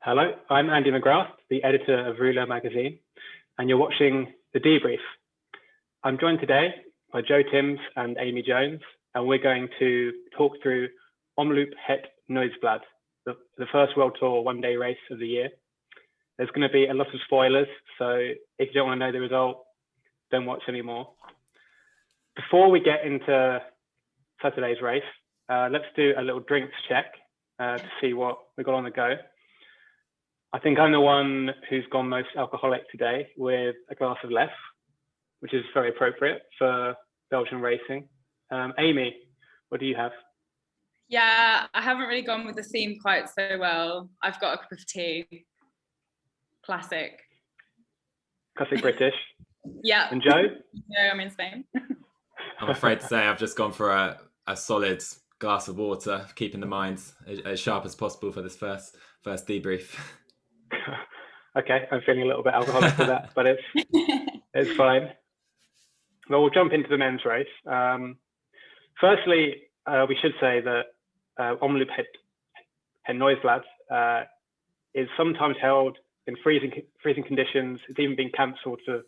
Hello, I'm Andy McGrath, the editor of Rouleur magazine, and you're watching The Debrief. I'm joined today by Joe Timms and Amy Jones, and we're going to talk through Omloop Het Nieuwsblad, the first World Tour one-day race of the year. There's going to be a lot of spoilers, so if you don't want to know the result, don't watch anymore. Before we get into Saturday's race, let's do a little drinks check to see what we got on the go. I think I'm the one who's gone most alcoholic today with a glass of less, which is very appropriate for Belgian racing. Amy, what do you have? Yeah, I haven't really gone with the theme quite so well. I've got a cup of tea. Classic. Classic British. Yeah. And Joe? No, I'm in Spain. I'm afraid to say I've just gone for a solid glass of water, keeping the mind as sharp as possible for this first debrief. Okay, I'm feeling a little bit alcoholic with that, but it's fine. Well, we'll jump into the men's race. Firstly, we should say that Omloop Het Nieuwsblad is sometimes held in freezing conditions. It's even been cancelled for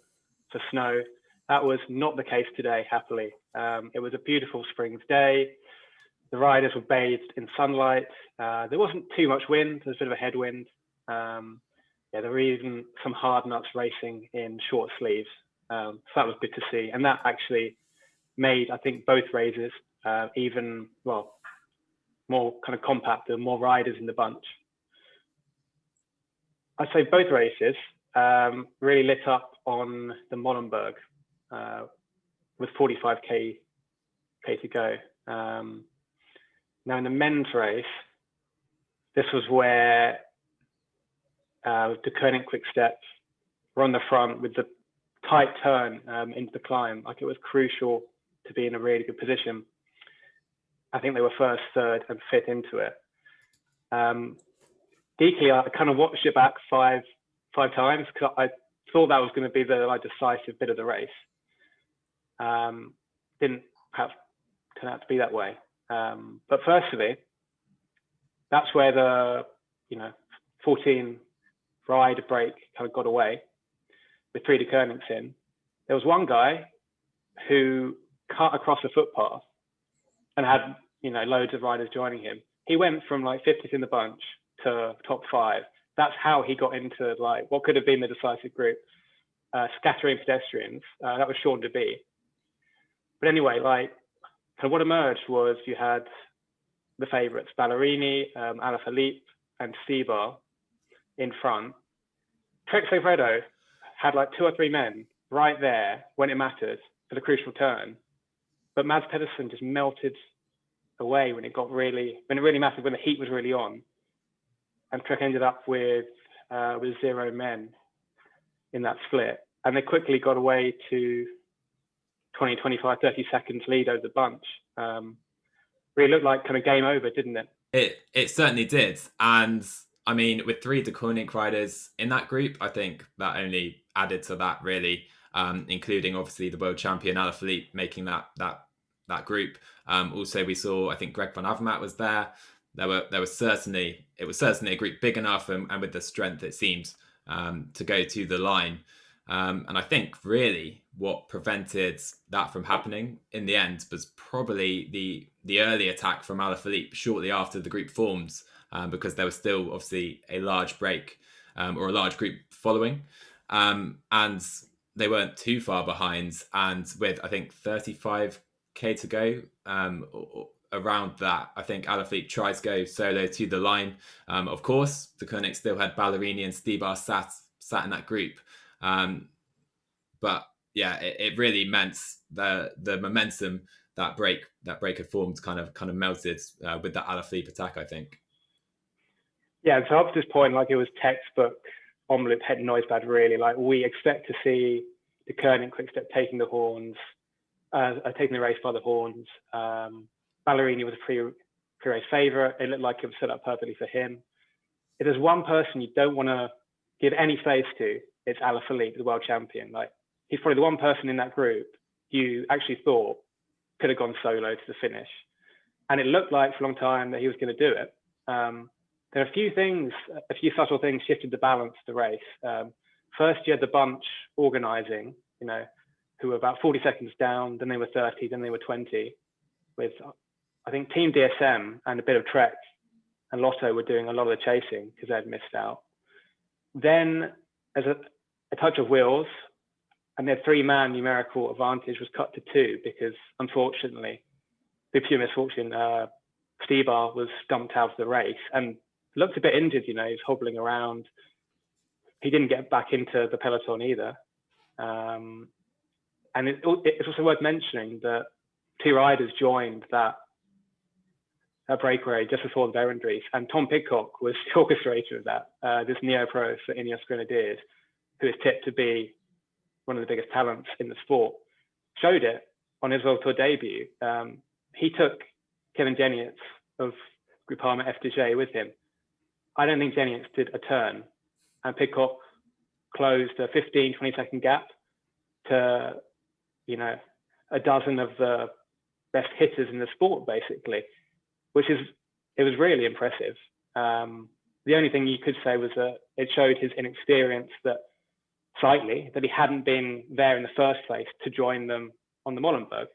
snow. That was not the case today, happily. It was a beautiful spring's day. The riders were bathed in sunlight. There wasn't too much wind. There was a bit of a headwind. There were even some hard nuts racing in short sleeves. So that was good to see. And that actually made, I think, both races even, well, more kind of compact and more riders in the bunch. I'd say both races really lit up on the Molenberg with 45k to go. Now in the men's race, this was where Deceuninck-Quick were on the front with the tight turn into the climb. Like, it was crucial to be in a really good position. I think they were first, third, and fifth into it. Deekly, I kind of watched it back five times because I thought that was going to be the decisive bit of the race. Didn't perhaps turn out to be that way. But firstly, that's where the 14 rider break kind of got away with 3 Deceuninck's in. There was one guy who cut across the footpath and had loads of riders joining him. He went from like 50th in the bunch to top 5. That's how he got into like what could have been the decisive group, scattering pedestrians. That was Sean DeBee. But anyway, like, kind of what emerged was you had the favourites, Ballerini, Alaphilippe, and Seabar in front. Trek Segafredo had like 2 or 3 men right there when it mattered for the crucial turn, but Mads Pedersen just melted away when it really mattered, when the heat was really on, and Trek ended up with 0 men in that split, and they quickly got away to 20, 25, 30 seconds lead over the bunch. Really looked like kind of game over, didn't it? It certainly did. And I mean, with 3 Deceuninck riders in that group, I think that only added to that, really, including obviously the world champion Alaphilippe making that group. Also, we saw, I think Greg van Avermaet was there. It was certainly a group big enough and with the strength it seemed to go to the line. And I think really what prevented that from happening in the end was probably the early attack from Alaphilippe shortly after the group formed, because there was still obviously a large break or a large group following, and they weren't too far behind. And with, I think, 35k to go, or around that, I think Alaphilippe tried to go solo to the line. Of course, Deceuninck still had Ballerini and Seabar sat in that group. But yeah, it really meant the momentum that break had formed kind of melted with that Alaphilippe attack, I think. Yeah, so up to this point, like, it was textbook Omloop Het Nieuwsblad, really. Like, we expect to see Deceuninck-Quick taking the horns, taking the race by the horns. Ballerini was a pre-race favourite. It looked like it was set up perfectly for him. If there's one person you don't want to give any face to, it's Alaphilippe, the world champion. Like, he's probably the one person in that group you actually thought could have gone solo to the finish. And it looked like for a long time that he was going to do it. there are a few subtle things shifted the balance of the race. First, you had the bunch organising, who were about 40 seconds down, then they were 30, then they were 20, with, I think, Team DSM and a bit of Trek and Lotto were doing a lot of the chasing because they had missed out. Then, as a touch of wheels, and their 3-man numerical advantage was cut to 2 because, unfortunately, with pure misfortune, Stibar was dumped out of the race and looked a bit injured. He was hobbling around. He didn't get back into the peloton either. And it's also worth mentioning that 2 riders joined that breakaway just before the Debrief, and Tom Pidcock was the orchestrator of that. This neo-pro for Ineos Grenadiers, who is tipped to be one of the biggest talents in the sport, showed it on his World Tour debut. He took Kevin Genietz of Groupama FDJ with him. I don't think Genietz did a turn, and Pidcock closed a 15, 20-second gap to, a dozen of the best hitters in the sport, basically, it was really impressive. The only thing you could say was that it showed his inexperience that he hadn't been there in the first place to join them on the Molenberg.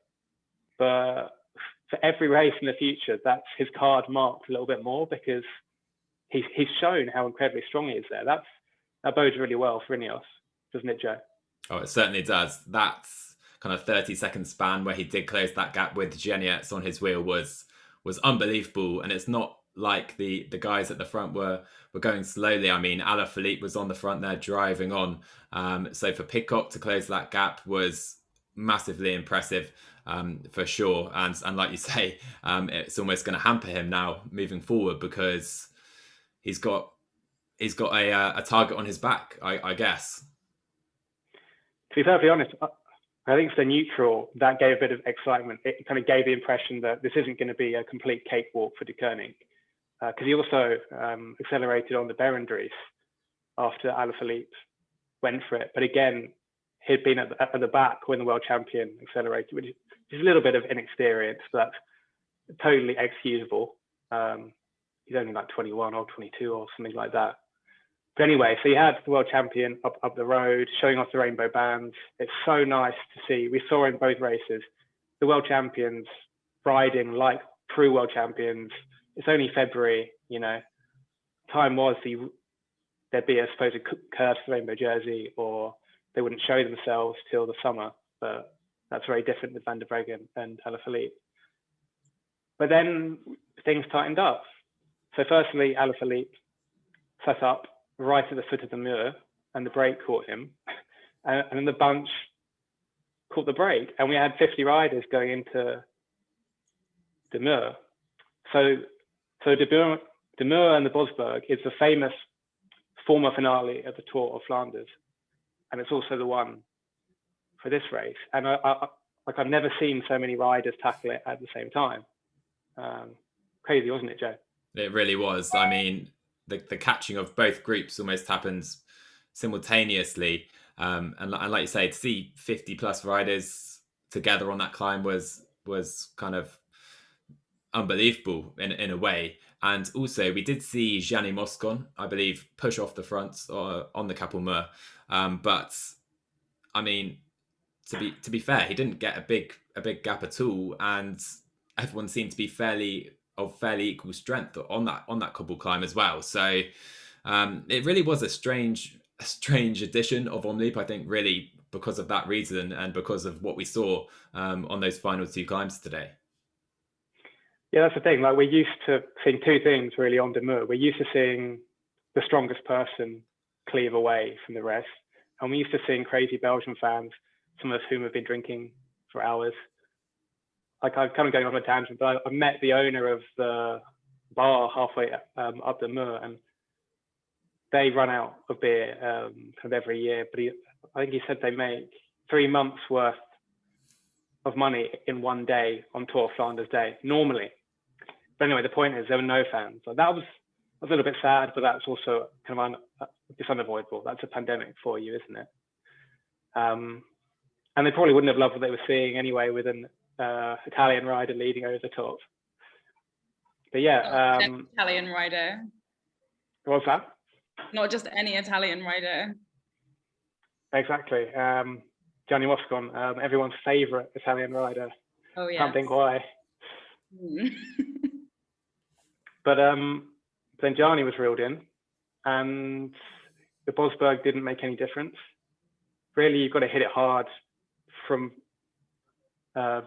But for every race in the future, that's his card marked a little bit more because he's shown how incredibly strong he is there. That bodes really well for Ineos, doesn't it, Joe? Oh, it certainly does. That's kind of 30-second span where he did close that gap with Genietz on his wheel was unbelievable. And it's not like the guys at the front were going slowly. I mean, Alaphilippe was on the front there driving on. So for Pidcock to close that gap was massively impressive, for sure. And like you say, it's almost going to hamper him now moving forward because he's got a target on his back, I guess. To be perfectly honest, I think for the neutral, that gave a bit of excitement. It kind of gave the impression that this isn't going to be a complete cakewalk for Deceuninck, because he also accelerated on the Debrief after Alaphilippe went for it. But again, he'd been at the back when the world champion accelerated, which is a little bit of inexperience, but that's totally excusable. He's only like 21 or 22 or something like that. But anyway, so you had the world champion up the road, showing off the rainbow bands. It's so nice to see. We saw in both races, the world champions riding like true world champions. It's only February, Time was there'd be a supposed cursed rainbow jersey, or they wouldn't show themselves till the summer. But that's very different with Van der Breggen and Alaphilippe. But then things tightened up. So firstly, Alaphilippe set up right at the foot of the Mur, and the brake caught him. And then the bunch caught the brake, and we had 50 riders going into the Mur. So the Mur and the Bosberg is the famous former finale of the Tour of Flanders, and it's also the one for this race. And I've never seen so many riders tackle it at the same time. Crazy, wasn't it, Joe? It really was. I mean, the catching of both groups almost happens simultaneously. And like you say, to see 50 plus riders together on that climb was kind of unbelievable in a way. And also we did see Gianni Moscon, I believe, push off the front on the Cap au Mur. But I mean, to be fair, he didn't get a big gap at all, and everyone seemed to be fairly equal strength on that cobble climb as well. So it really was a strange edition of Omloop, I think, really because of that reason and because of what we saw on those final 2 climbs today. Yeah, that's the thing. Like, we're used to seeing 2 things really on the Mur. We're used to seeing the strongest person cleave away from the rest, and we're used to seeing crazy Belgian fans, some of whom have been drinking for hours. Like, I'm kind of going off a tangent, but I met the owner of the bar halfway up the Mur, and they run out of beer kind of every year. But I think he said they make 3 months worth of money in one day on Tour of Flanders Day normally. But anyway, the point is there were no fans. So that was a little bit sad, but that's also kind of it's unavoidable. That's a pandemic for you, isn't it? And they probably wouldn't have loved what they were seeing anyway with an Italian rider leading over the top. But yeah, Italian rider. What's that? Not just any Italian rider. Exactly. Gianni Moscon, everyone's favourite Italian rider. Oh yeah. Can't think why. But then Gianni was reeled in, and the Bosberg didn't make any difference. Really, you've got to hit it hard from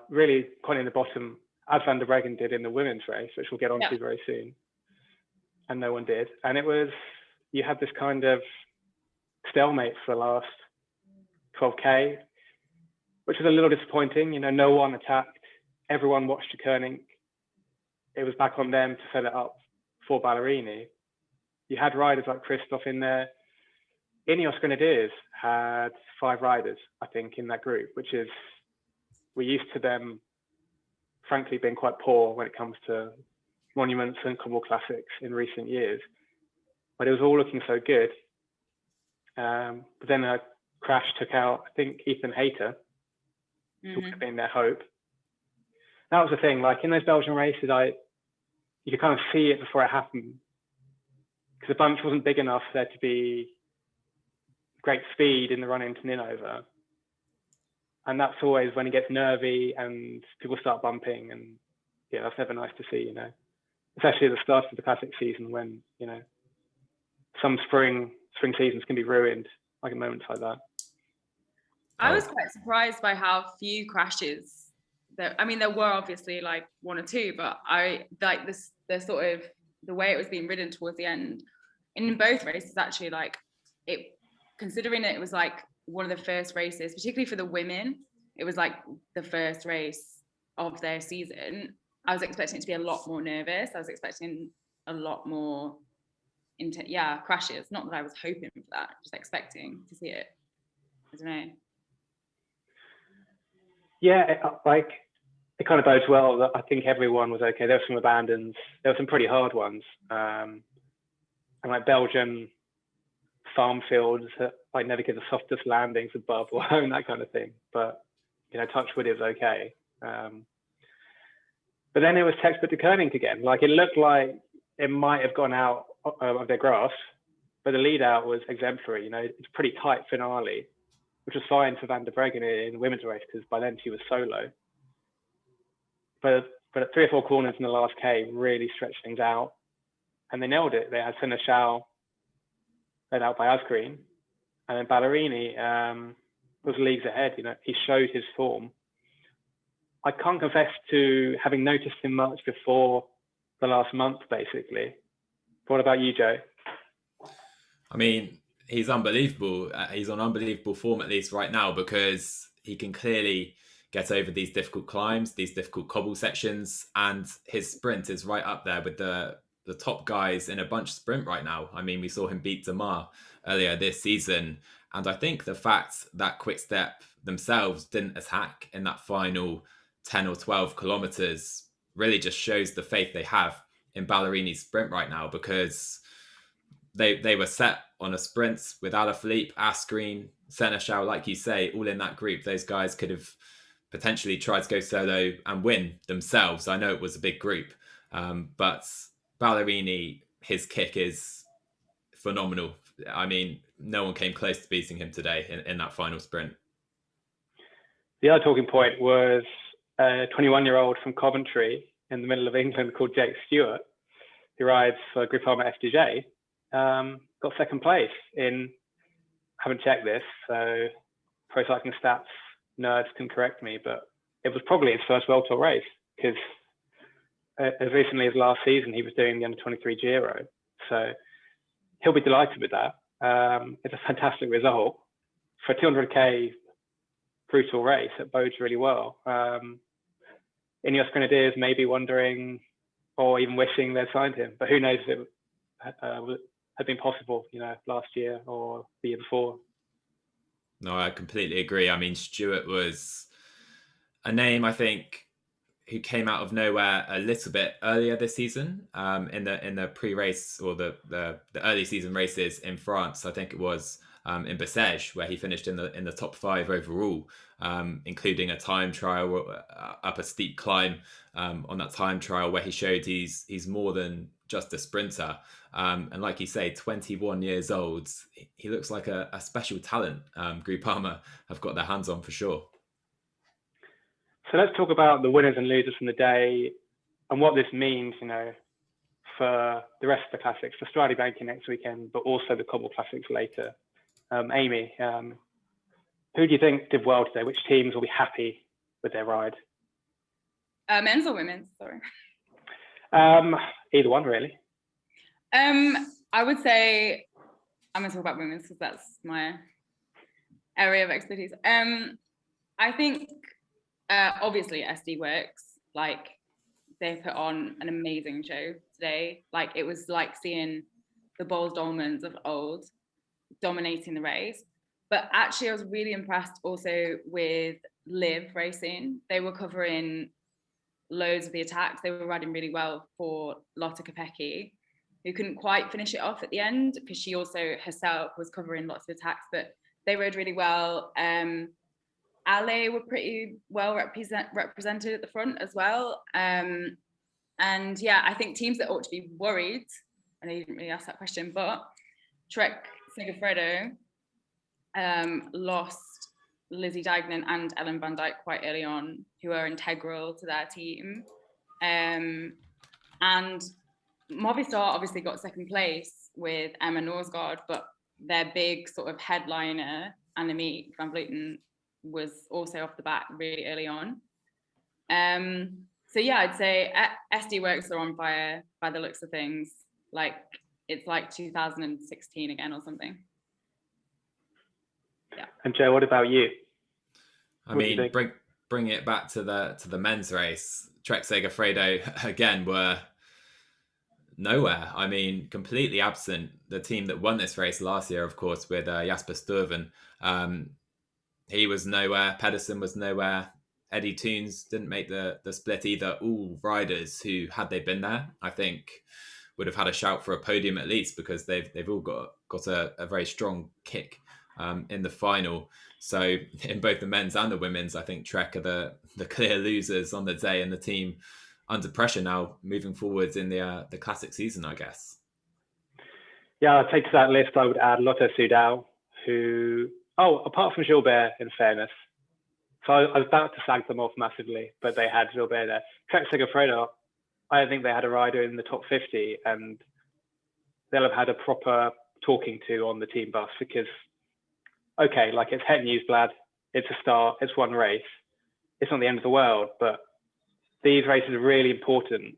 really quite in the bottom, as Van der Breggen did in the women's race, which we'll get onto very soon. And no one did. And it was, you had this kind of stalemate for the last 12K, which was a little disappointing. You know, no one attacked. Everyone watched Deceuninck. It was back on them to set it up for Ballerini. You had riders like Christoph in there. Ineos Grenadiers had 5 riders, I think, in that group, which is, we're used to them, frankly, being quite poor when it comes to monuments and Commonwealth Classics in recent years. But it was all looking so good. But then a crash took out, I think, Ethan Hayter, who would have been their hope. That was the thing, like in those Belgian races, you could kind of see it before it happened, because the bunch wasn't big enough for there to be great speed in the run into Ninova. And that's always when it gets nervy and people start bumping, and yeah, that's never nice to see, you know, especially at the start of the classic season when, you know, some spring seasons can be ruined like in moments like that. I was quite surprised by how few crashes there. I mean, there were obviously like 1 or 2, but I like this, the sort of the way it was being ridden towards the end, and in both races actually, like it, considering it was like one of the first races, particularly for the women, it was like the first race of their season. I was expecting it to be a lot more nervous. I was expecting a lot more crashes. Not that I was hoping for that, just expecting to see it. I don't know. Yeah, it kind of bodes well that I think everyone was okay. There were some abandons. There were some pretty hard ones. And like Belgian farm fields that like never get the softest landings above or and that kind of thing. But, you know, touchwood is okay. But then it was textbook Deceuninck again. Like it looked like it might have gone out of their grasp, but the lead out was exemplary. You know, it's a pretty tight finale, which was fine for Van der Breggen in the women's race because by then she was solo. But at 3 or 4 corners in the last K really stretched things out, and they nailed it. They had Seneschal led out by Asgreen, and then Ballerini was leagues ahead. You know, he showed his form. I can't confess to having noticed him much before the last month, basically. What about you, Joe? I mean, he's unbelievable. He's on unbelievable form, at least right now, because he can clearly get over these difficult climbs, these difficult cobble sections, and his sprint is right up there with the top guys in a bunch sprint right now. I mean, we saw him beat Demar earlier this season, and I think the fact that Quick Step themselves didn't attack in that final 10 or 12 kilometers really just shows the faith they have in Ballerini's sprint right now, because they were set on a sprint with Alaphilippe, Asgreen, Seneschal, like you say, all in that group. Those guys could have potentially tried to go solo and win themselves. I know it was a big group, but Ballerini, his kick is phenomenal. I mean, no one came close to beating him today in that final sprint. The other talking point was a 21-year-old from Coventry in the middle of England called Jake Stewart, who rides for Groupama FDJ, got second place in, I haven't checked this, so Pro Cycling Stats nerds can correct me, but it was probably his first WorldTour race, because as recently as last season, he was doing the under-23 Giro. So he'll be delighted with that. It's a fantastic result. For a 200K brutal race, it bodes really well. Ineos Grenadiers may be wondering or even wishing they'd signed him, but who knows if it had been possible, you know, last year or the year before. No, I completely agree. I mean, Stewart was a name, I think, who came out of nowhere a little bit earlier this season, in the pre-race or the early season races in France. I think it was in Bessèges, where he finished in the top 5 overall, including a time trial up a steep climb on that time trial, where he showed he's more than just a sprinter. And like you say, 21 years old, he looks like a special talent. Groupama have got their hands on for sure. So let's talk about the winners and losers from the day and what this means, for the rest of the classics, for Strade Bianche next weekend, but also the Cobble Classics later. Amy, who do you think did well today? Which teams will be happy with their ride? Men's or women's? Sorry. Either one, really. I would say I'm going to talk about women's because that's my area of expertise. I think obviously SD Worx, like they put on an amazing show today. Like it was like seeing the Bowles Dolmans of old dominating the race. But actually I was really impressed also with Liv Racing. They were covering loads of the attacks. They were riding really well for Lotte Kopecky, who couldn't quite finish it off at the end because she also herself was covering lots of attacks, but they rode really well. Ale were pretty well represented at the front as well. And yeah, I think teams that ought to be worried, I know you didn't really ask that question, but Trek Segafredo lost Lizzie Dignan and Ellen Van Dijk quite early on, who are integral to their team. And Movistar obviously got second place with Emma Norsgaard, but their big sort of headliner, Annemiek van Vleuten, was also off the bat really early on. So yeah, I'd say SD Worx are on fire by the looks of things. Like it's like 2016 again or something. Yeah. And Joe, what about you? I mean, bring it back to the men's race. Trek Segafredo again were nowhere. I mean, completely absent. The team that won this race last year, of course, with Jasper Stuyven, he was nowhere. Pedersen was nowhere. Eddie Toons didn't make the split either. All riders who, had they been there, I think would have had a shout for a podium at least, because they've all got a very strong kick in the final. So in both the men's and the women's, I think Trek are the clear losers on the day, and the team under pressure now moving forwards in the classic season, I guess. Yeah, I'd take to that list, I would add Lotto Soudal, who, apart from Gilbert, in fairness. So I was about to slag them off massively, but they had Gilbert there. Trek Segafredo, I don't think they had a rider in the top 50, and they'll have had a proper talking to on the team bus, because, okay, like it's Het Nieuwsblad, it's a start, it's one race. It's not the end of the world, but these races are really important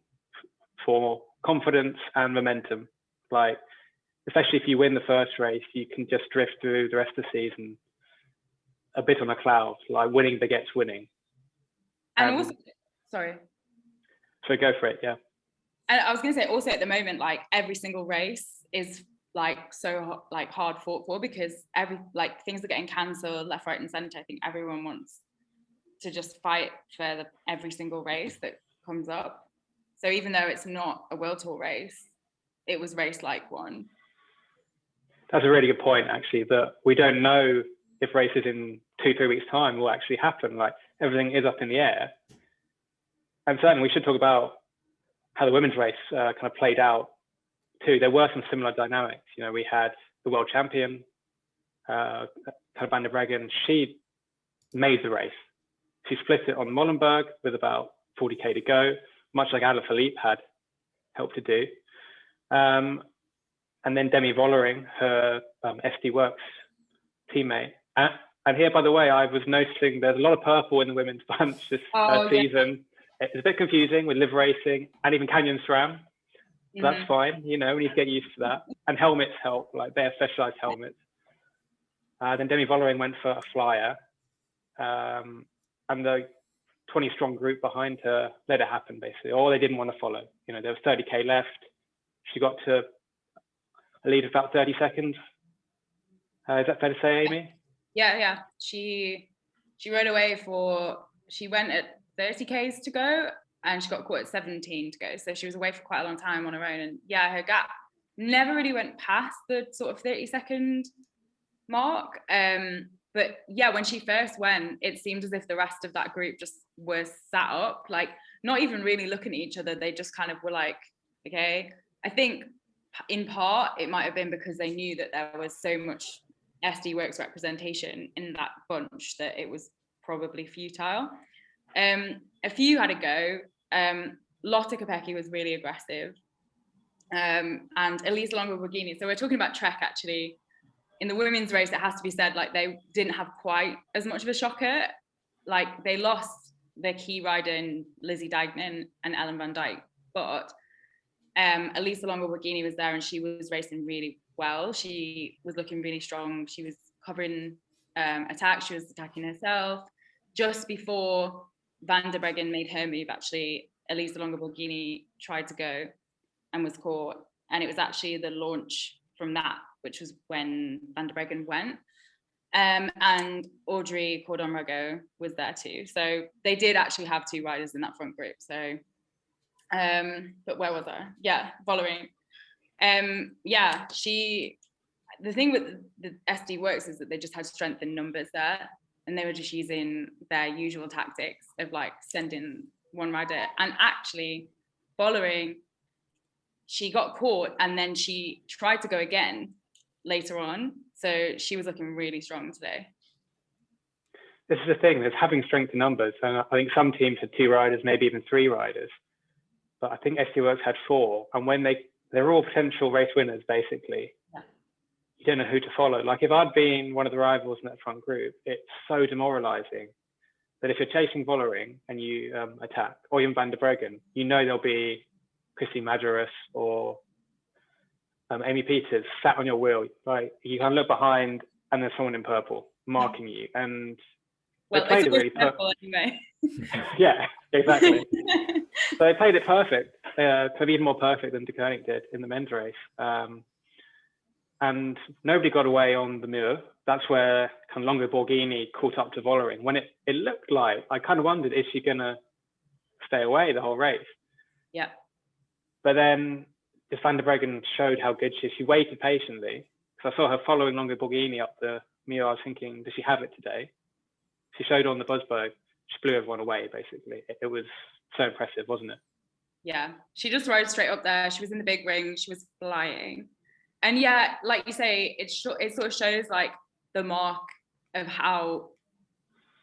for confidence and momentum. Like, especially if you win the first race, you can just drift through the rest of the season a bit on a cloud. Like, winning begets winning. And also, sorry. So go for it, yeah. And I was going to say, also at the moment, like every single race is like so like hard fought for, because things are getting cancelled left, right, and centre. I think everyone wants to just fight for every single race that comes up. So even though it's not a World Tour race, it was race like one. That's a really good point, actually, that we don't know if races in 2-3 weeks' time will actually happen. Like, everything is up in the air. And certainly we should talk about how the women's race kind of played out too. There were some similar dynamics. You know, we had the world champion, Van der Breggen. She made the race. She split it on Molenberg with about 40k to go, much like Alaphilippe had helped to do. And then Demi Vollering, her SD Worx teammate. And here, by the way, I was noticing there's a lot of purple in the women's bunch this season. It's a bit confusing with Liv Racing and even Canyon SRAM. So that's fine, you know, we need to get used to that. And helmets help, like they're specialized helmets. Then Demi Vollering went for a flyer. And the 20-strong group behind her let it happen, basically. Or they didn't want to follow. You know, there was 30k left. She got to a lead of about 30 seconds. Is that fair to say, Amy? Yeah. She rode away she went at 30k's to go, and she got caught at 17 to go. So she was away for quite a long time on her own. And yeah, her gap never really went past the sort of 30-second mark. But yeah, when she first went, it seemed as if the rest of that group just were sat up, like not even really looking at each other. They just kind of were like, okay. I think in part it might have been because they knew that there was so much SD Worx representation in that bunch that it was probably futile. A few had a go. Lotte Kopecky was really aggressive, and Elisa Longo-Borghini. So we're talking about Trek actually. In the women's race, it has to be said, like, they didn't have quite as much of a shocker. Like, they lost their key rider in Lizzie Deignan and Ellen van Dijk, but Elisa Longo-Borghini was there and she was racing really well. She was looking really strong. She was covering attacks. She was attacking herself. Just before Van der Breggen made her move, actually, Elisa Longo-Borghini tried to go and was caught. And it was actually the launch from that, which was when Van der Breggen went. And Audrey Cordon-Rago was there too. So they did actually have 2 riders in that front group. So, but where was I? Yeah, Ballerini. Yeah, the thing with the SD Worx is that they just had strength in numbers there. And they were just using their usual tactics of like sending one rider. And actually, Ballerini, she got caught and then she tried to go again later on. So she was looking really strong today. This is the thing, there's having strength in numbers. And I think some teams had 2 riders, maybe even 3 riders. But I think SD Worx had 4. And when they're all potential race winners, basically. Yeah. You don't know who to follow. Like if I'd been one of the rivals in that front group, it's so demoralizing that if you're chasing Ballerini and you attack, or even Van der Breggen, you know there'll be Christy Majerus or Amy Peters sat on your wheel, right? You can look behind and there's someone in purple marking you. And they played it really perfect. Anyway. Yeah, exactly. So they played it perfect, kind of even more perfect than Deceuninck did in the men's race. And nobody got away on the Muur. That's where kind of Longo-Borghini caught up to Ballerini. When it looked like, I kind of wondered, is she going to stay away the whole race? Yeah. But then Van der Breggen showed how good she is. She waited patiently. Because I saw her following Longo-Borghini up the Muur. I was thinking, does she have it today? She showed on the Busberg. She blew everyone away, basically. It was so impressive, wasn't it? Yeah, she just rode straight up there. She was in the big ring. She was flying. And yeah, like you say, it sort of shows like the mark of how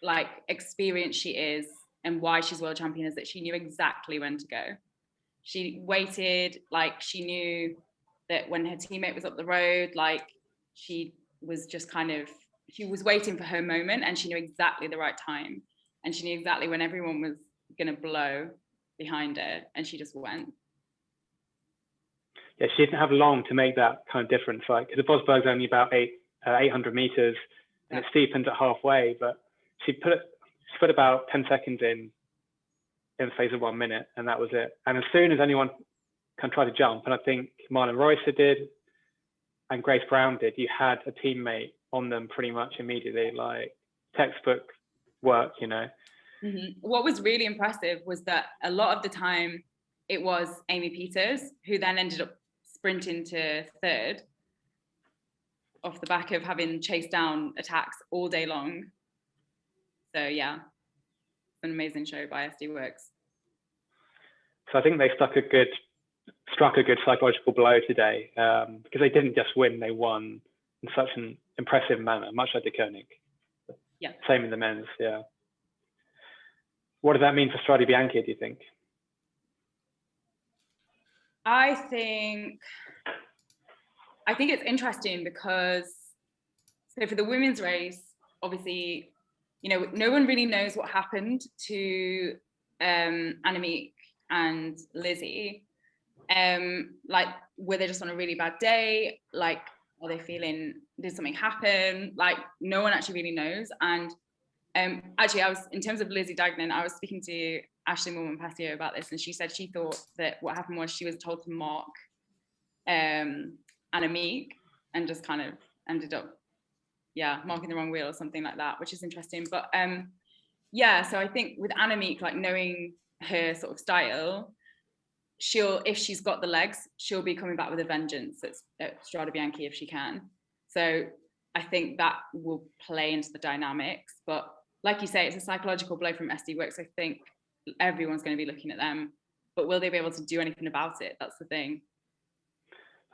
like experienced she is and why she's world champion is that she knew exactly when to go. She waited, like she knew that when her teammate was up the road, like she was just she was waiting for her moment and she knew exactly the right time. And she knew exactly when everyone was going to blow behind her and she just went. Yeah, she didn't have long to make that kind of difference. Like the Busberg's only about 800 meters and it steepens at halfway, but she put about 10 seconds in the space of 1 minute, and that was it. And as soon as anyone can try to jump, and I think Marlon Reusser did and Grace Brown did, you had a teammate on them pretty much immediately, like textbook work, you know. Mm-hmm. What was really impressive was that a lot of the time it was Amy Peters who then ended up sprinting to third off the back of having chased down attacks all day long. So yeah, an amazing show by SD Worx. So I think they struck a good psychological blow today, because they didn't just win, they won in such an impressive manner, much like Deceuninck. Yeah. Same in the men's, yeah. What does that mean for Strade Bianche, do you think? I think it's interesting because, so for the women's race, obviously, you know, no one really knows what happened to Annemiek and Lizzie. Like, were they just on a really bad day? Like, are they feeling, did something happen? Like, no one actually really knows. And actually, in terms of Lizzie Deignan, I was speaking to Ashley Moorman-Passio about this, and she said she thought that what happened was she was told to mark Annemiek and just kind of ended up, marking the wrong wheel or something like that, which is interesting. But so I think with Annemiek, like knowing her sort of style, if she's got the legs, she'll be coming back with a vengeance at Strade Bianche if she can. So I think that will play into the dynamics. But like you say, it's a psychological blow from SD Worx. I think everyone's going to be looking at them, but will they be able to do anything about it? That's the thing.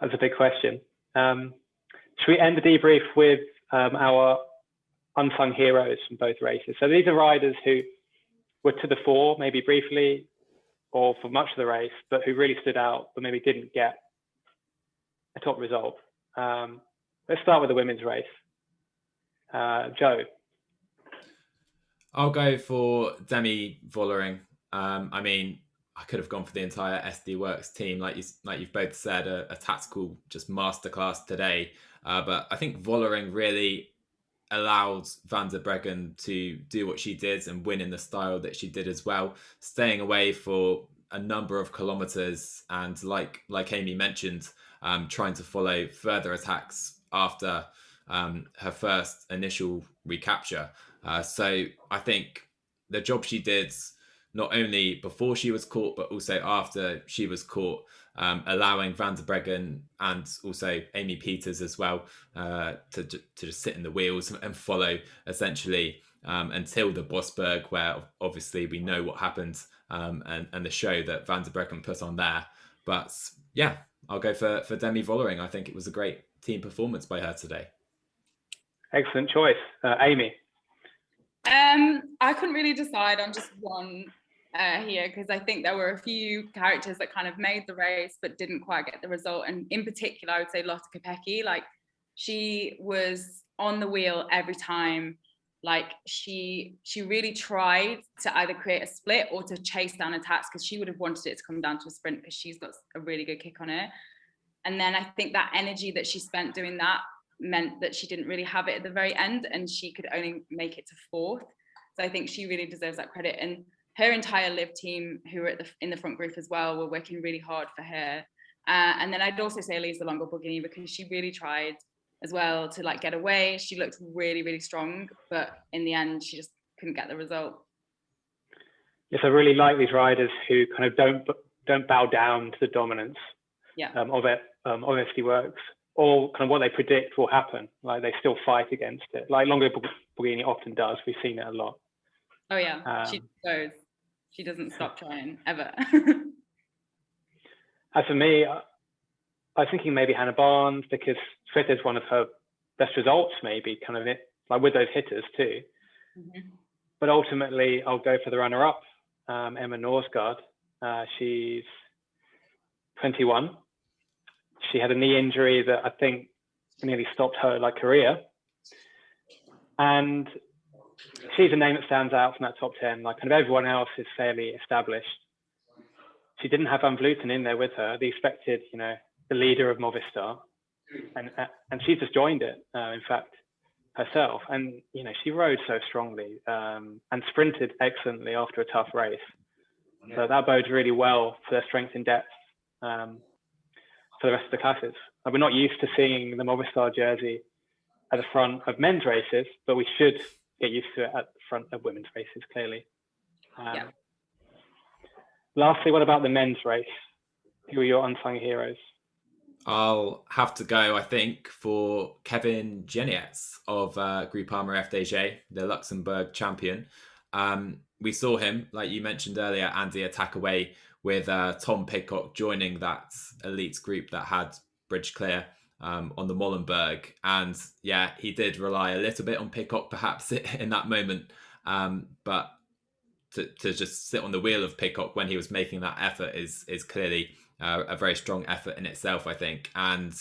That's a big question. Should we end the debrief with our unsung heroes from both races? So these are riders who were to the fore, maybe briefly, or for much of the race, but who really stood out, but maybe didn't get a top result. Let's start with the women's race. Joe. I'll go for Demi Vollering. I mean, I could have gone for the entire SD Worx team, like you've both said, a tactical just masterclass today. But I think Vollering really allowed Van der Breggen to do what she did and win in the style that she did as well, staying away for a number of kilometers and like Amy mentioned, trying to follow further attacks after her first initial recapture. So I think the job she did, not only before she was caught, but also after she was caught, allowing Van der Breggen and also Amy Peters as well to just sit in the wheels and follow essentially until the Bosberg, where obviously we know what happened and the show that Van der Breggen put on there. But yeah, I'll go for Demi Vollering. I think it was a great team performance by her today. Excellent choice. Amy? I couldn't really decide on just one here, because I think there were a few characters that kind of made the race but didn't quite get the result. And in particular, I would say Lotte Kopecky. Like, she was on the wheel every time. Like, she really tried to either create a split or to chase down attacks, because she would have wanted it to come down to a sprint, because she's got a really good kick on her. And then I think that energy that she spent doing that meant that she didn't really have it at the very end, and she could only make it to fourth. So I think she really deserves that credit. And her entire Liv team, who were in the front group as well, were working really hard for her. And then I'd also say Lisa Longo-Borghini, because she really tried as well to like get away. She looked really, really strong, but in the end, she just couldn't get the result. Yes, I really like these riders who kind of don't bow down to the dominance of SD Worx, or kind of what they predict will happen. Like, they still fight against it, like Longo-Borghini often does. We've seen it a lot. Oh yeah, she goes. She doesn't stop trying ever. As for me, I was thinking maybe Hannah Barnes, because Swift is one of her best results, maybe kind of it, like with those hitters too. Mm-hmm. But ultimately, I'll go for the runner-up, Emma Norsgaard. She's 21. She had a knee injury that I think nearly stopped her career, and she's a name that stands out from that top 10. Like, kind of everyone else is fairly established. She didn't have Van Vleuten in there with her. They expected, the leader of Movistar, and she just joined it. In fact, herself, and she rode so strongly and sprinted excellently after a tough race. So that bodes really well for their strength in depth for the rest of the classes. We're not used to seeing the Movistar jersey at the front of men's races, but we should get used to it at the front of women's races, clearly. Lastly, what about the men's race? Who are your unsung heroes? I'll have to go, I think, for Kevin Genietz of Groupama FDJ, the Luxembourg champion. We saw him, like you mentioned earlier, Andy, attack away with Tom Pidcock joining that elite group that had Bridge Clear on the Molenberg. And yeah, he did rely a little bit on Pidcock perhaps in that moment. But to just sit on the wheel of Pidcock when he was making that effort is clearly a very strong effort in itself, I think. And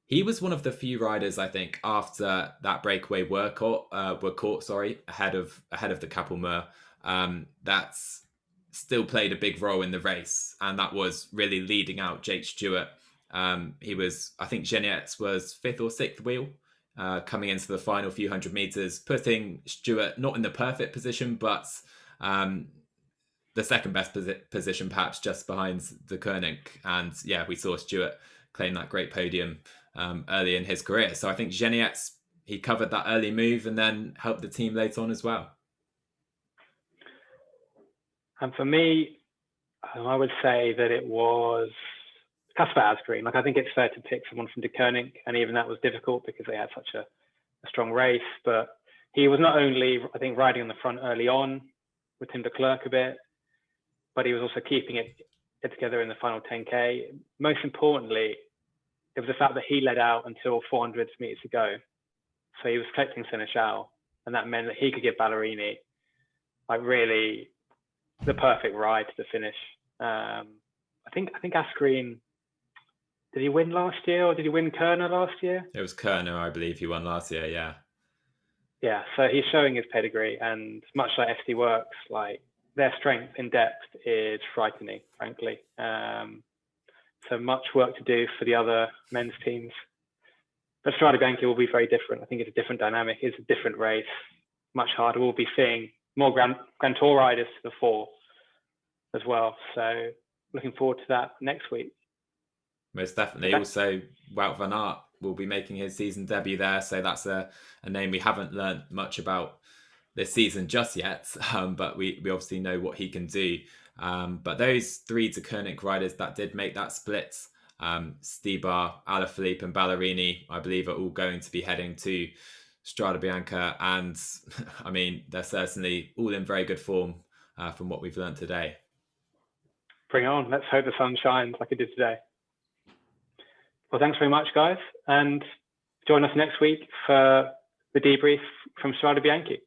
he was one of the few riders, I think, after that breakaway were caught ahead of the Capelmur, that's still played a big role in the race, and that was really leading out Jake Stewart. He was, I think Genietz was fifth or sixth wheel coming into the final few hundred meters, putting Stewart not in the perfect position, but the second best position, perhaps just behind Deceuninck. And yeah, we saw Stewart claim that great podium early in his career. So I think Genietz, he covered that early move and then helped the team later on as well. And for me, I would say that it was Kasper Asgreen. Like, I think it's fair to pick someone from Deceuninck, and even that was difficult because they had such a strong race. But he was not only, I think, riding on the front early on with Tim de Klerk a bit, but he was also keeping it together in the final 10K. Most importantly, it was the fact that he led out until 400 meters to go. So he was collecting Seneschal, and that meant that he could give Ballerini like really the perfect ride to the finish. I think Asgreen, did he win last year, or did he win Kerner last year? It was Kerner, I believe, he won last year. Yeah. Yeah, so he's showing his pedigree, and much like FD Worx, like their strength in depth is frightening, frankly. So much work to do for the other men's teams. But Strade Bianche will be very different. I think it's a different dynamic. It's a different race, much harder. We'll be seeing more Grand Tour riders to the fore as well. So looking forward to that next week. Most definitely. Okay. Also, Wout van Aert will be making his season debut there. So that's a name we haven't learned much about this season just yet. But we obviously know what he can do. But those three Deceuninck riders that did make that split, Stybar, Alaphilippe and Ballerini, I believe are all going to be heading to Strade Bianche. And I mean, they're certainly all in very good form from what we've learned today. Bring it on. Let's hope the sun shines like it did today. Well, thanks very much, guys. And join us next week for the debrief from Strade Bianche.